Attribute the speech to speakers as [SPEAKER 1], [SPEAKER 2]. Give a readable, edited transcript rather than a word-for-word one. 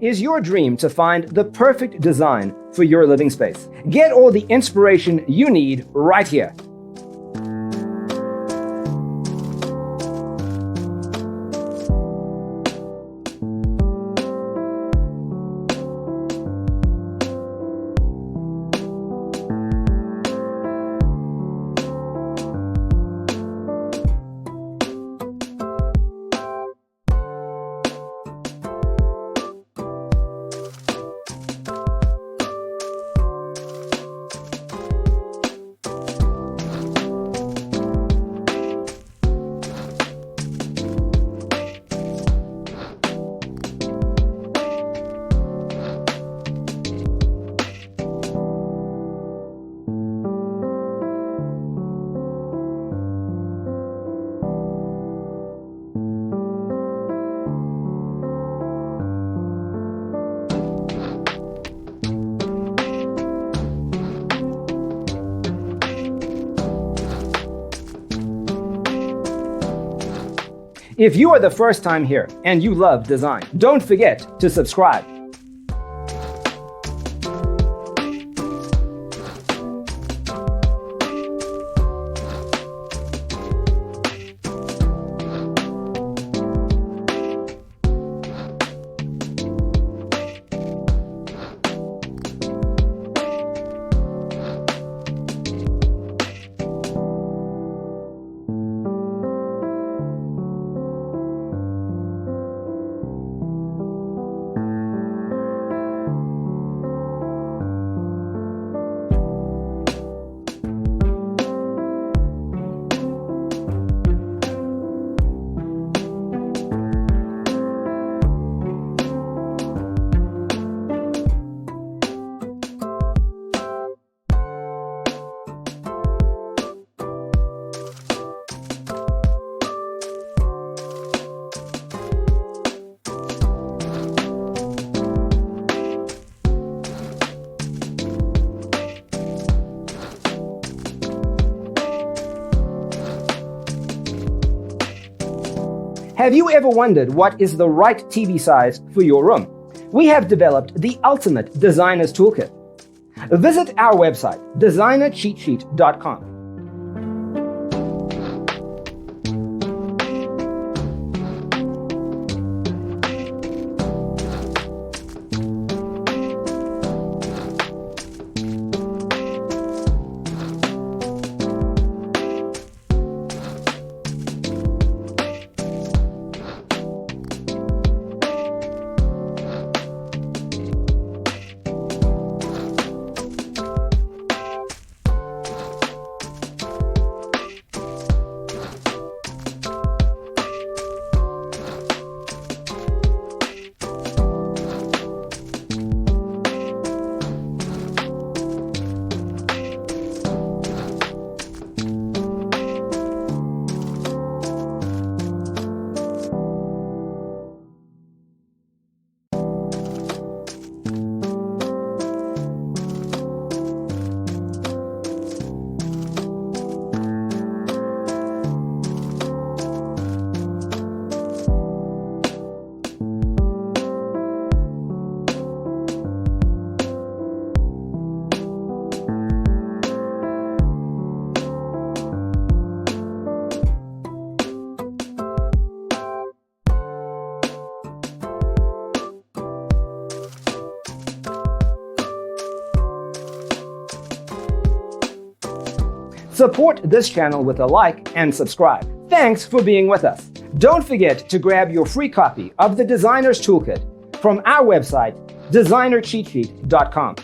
[SPEAKER 1] Is your dream to find the perfect design for your living space? Get all the inspiration you need right here. If you are the first time here and you love design, don't forget to subscribe. Have you ever wondered what is the right TV size for your room? We have developed the ultimate designer's toolkit. Visit our website, designercheatsheet.com. Support this channel with a like and subscribe. Thanks for being with us. Don't forget to grab your free copy of the Designer's Toolkit from our website, designercheatsheet.com.